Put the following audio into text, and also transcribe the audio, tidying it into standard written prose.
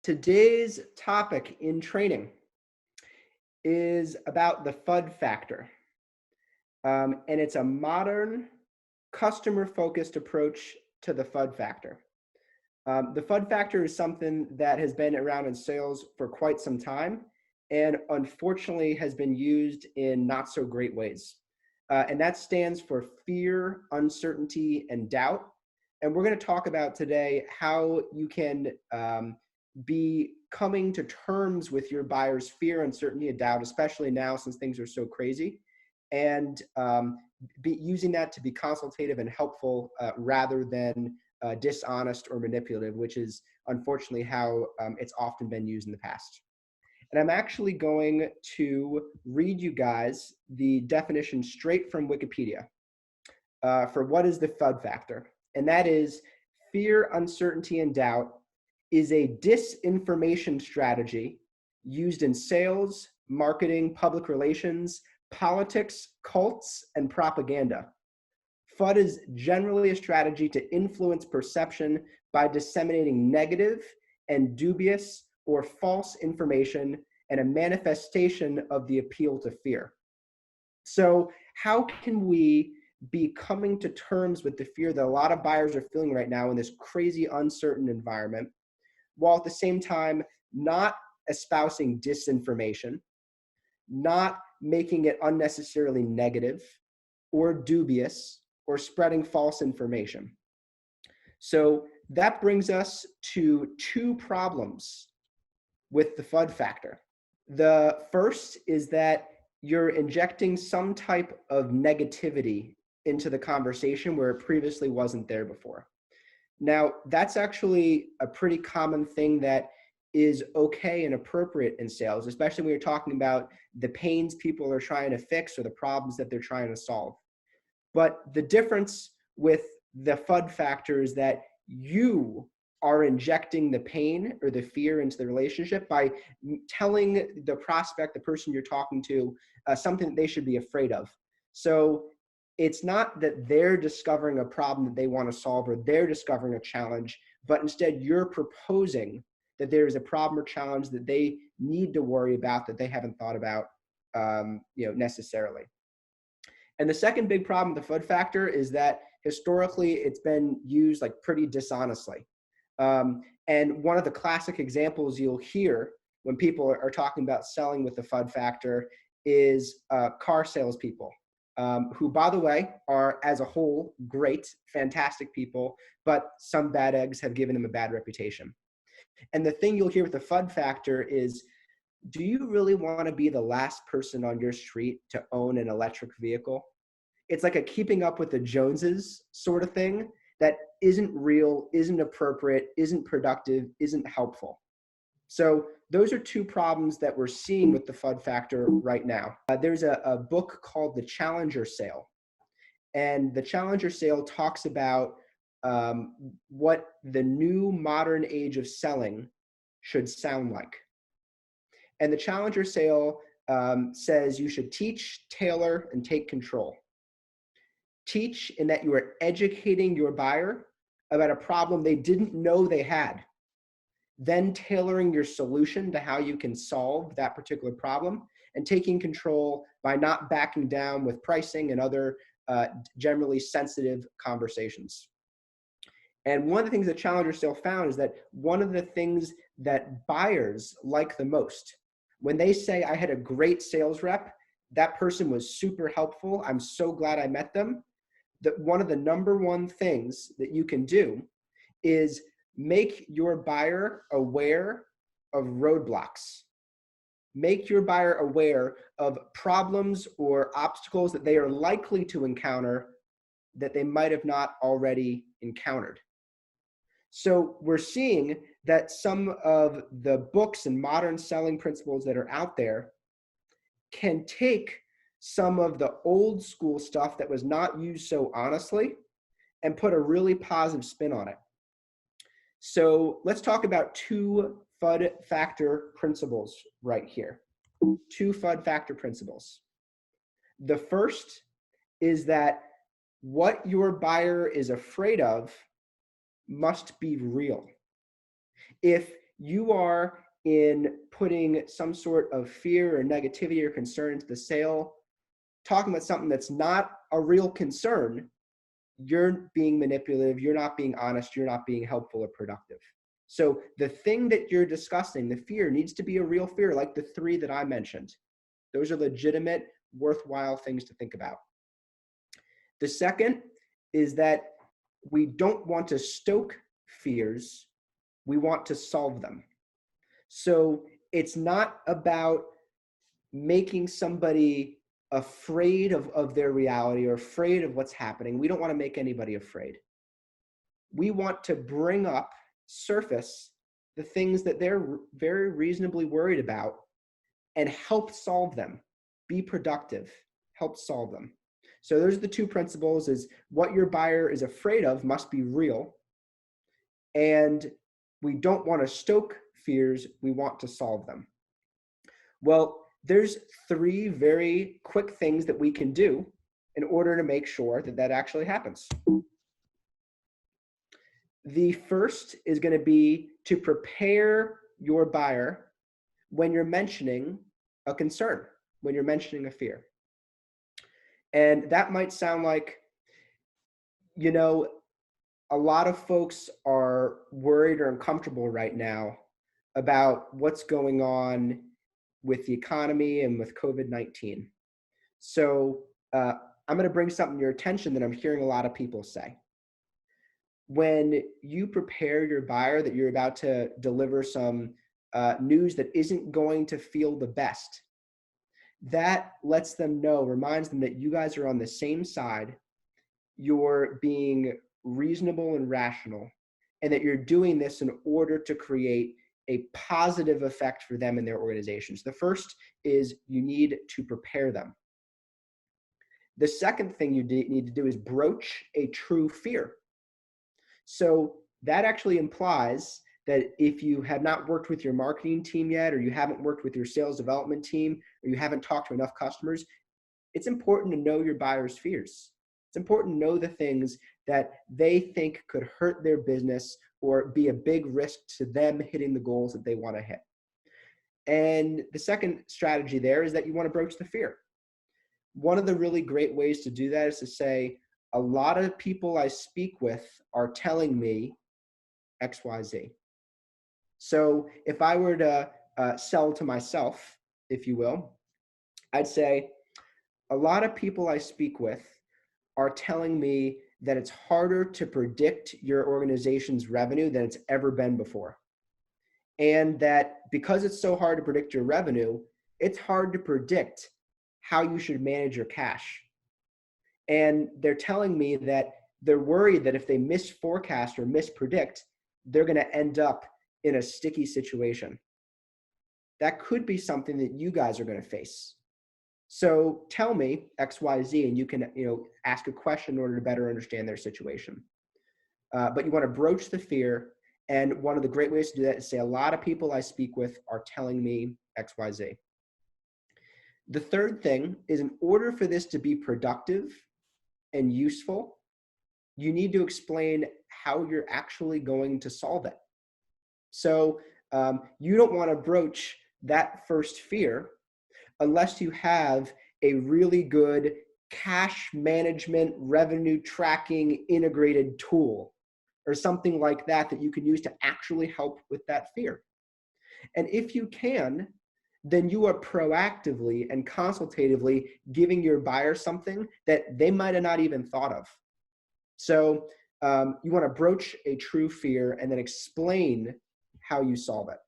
Today's topic in training is about the FUD factor. And it's a modern, customer-focused approach to the FUD factor. The FUD factor is something that has been around in sales for quite some time and unfortunately has been used in not so great ways. And that stands for fear, uncertainty, and doubt. And we're going to talk about today how you can be coming to terms with your buyer's fear, uncertainty, and doubt, especially now since things are so crazy, and be using that to be consultative and helpful rather than dishonest or manipulative, which is unfortunately how it's often been used in the past. And I'm actually going to read you guys the definition straight from Wikipedia for what is the FUD factor. And that is fear, uncertainty, and doubt is a disinformation strategy used in sales, marketing, public relations, politics, cults, and propaganda. FUD is generally a strategy to influence perception by disseminating negative and dubious or false information and a manifestation of the appeal to fear. So how can we be coming to terms with the fear that a lot of buyers are feeling right now in this crazy, uncertain environment, while at the same time not espousing disinformation, not making it unnecessarily negative or dubious or spreading false information? So that brings us to two problems with the FUD factor. The first is that you're injecting some type of negativity into the conversation where it previously wasn't there before. Now, that's actually a pretty common thing that is okay and appropriate in sales, especially when you're talking about the pains people are trying to fix or the problems that they're trying to solve. But the difference with the FUD factor is that you are injecting the pain or the fear into the relationship by telling the prospect, the person you're talking to, something that they should be afraid of. So it's not that they're discovering a problem that they want to solve or they're discovering a challenge, but instead you're proposing that there is a problem or challenge that they need to worry about that they haven't thought about necessarily. And the second big problem with the FUD factor is that historically it's been used like pretty dishonestly. And one of the classic examples you'll hear when people are talking about selling with the FUD factor is car salespeople. Who, by the way, are as a whole great, fantastic people, but some bad eggs have given them a bad reputation. And the thing you'll hear with the FUD factor is, do you really want to be the last person on your street to own an electric vehicle? It's like a keeping up with the Joneses sort of thing that isn't real, isn't appropriate, isn't productive, isn't helpful. So those are two problems that we're seeing with the FUD factor right now. There's a book called The Challenger Sale. And the Challenger Sale talks about what the new modern age of selling should sound like. And the Challenger Sale says you should teach, tailor, and take control. Teach in that you are educating your buyer about a problem they didn't know they had. Then tailoring your solution to how you can solve that particular problem, and taking control by not backing down with pricing and other generally sensitive conversations. And one of the things that Challenger Sale found is that one of the things that buyers like the most, when they say, I had a great sales rep, that person was super helpful, I'm so glad I met them, that one of the number one things that you can do is make your buyer aware of roadblocks. Make your buyer aware of problems or obstacles that they are likely to encounter that they might have not already encountered. So we're seeing that some of the books and modern selling principles that are out there can take some of the old school stuff that was not used so honestly and put a really positive spin on it. So let's talk about two FUD factor principles right here. Two FUD factor principles. The first is that what your buyer is afraid of must be real. If you are in putting some sort of fear or negativity or concern into the sale, talking about something that's not a real concern, you're being manipulative, you're not being honest, you're not being helpful or productive. So the thing that you're discussing, the fear, needs to be a real fear, like the 3 that I mentioned. Those are legitimate, worthwhile things to think about. The second is that we don't want to stoke fears, we want to solve them. So it's not about making somebody afraid of their reality or afraid of what's happening. We don't want to make anybody afraid. We want to bring up, surface the things that they're very reasonably worried about and help solve them. Be productive, help solve them. So those are the 2 principles: is what your buyer is afraid of must be real, and we don't want to stoke fears, we want to solve them. Well, there's 3 very quick things that we can do in order to make sure that that actually happens. The first is going to be to prepare your buyer when you're mentioning a concern, when you're mentioning a fear. And that might sound like, you know, a lot of folks are worried or uncomfortable right now about what's going on with the economy and with COVID-19. So I'm going to bring something to your attention that I'm hearing a lot of people say. When you prepare your buyer that you're about to deliver some news that isn't going to feel the best, that lets them know, reminds them that you guys are on the same side, you're being reasonable and rational, and that you're doing this in order to create a positive effect for them and their organizations. The first is you need to prepare them. The second thing you need to do is broach a true fear. So that actually implies that if you have not worked with your marketing team yet, or you haven't worked with your sales development team, or you haven't talked to enough customers, it's important to know your buyer's fears. It's important to know the things that they think could hurt their business or be a big risk to them hitting the goals that they want to hit. And the second strategy there is that you want to broach the fear. One of the really great ways to do that is to say, a lot of people I speak with are telling me XYZ. So if I were to sell to myself, if you will, I'd say a lot of people I speak with are telling me that it's harder to predict your organization's revenue than it's ever been before. And that because it's so hard to predict your revenue, it's hard to predict how you should manage your cash. And they're telling me that they're worried that if they misforecast or mispredict, they're going to end up in a sticky situation. That could be something that you guys are going to face. So tell me XYZ, and you can ask a question in order to better understand their situation. But you want to broach the fear, and one of the great ways to do that is say, a lot of people I speak with are telling me XYZ. The third thing is, in order for this to be productive and useful, you need to explain how you're actually going to solve it. So you don't want to broach that first fear unless you have a really good cash management, revenue tracking integrated tool or something like that that you can use to actually help with that fear. And if you can, then you are proactively and consultatively giving your buyer something that they might have not even thought of. So you want to broach a true fear and then explain how you solve it.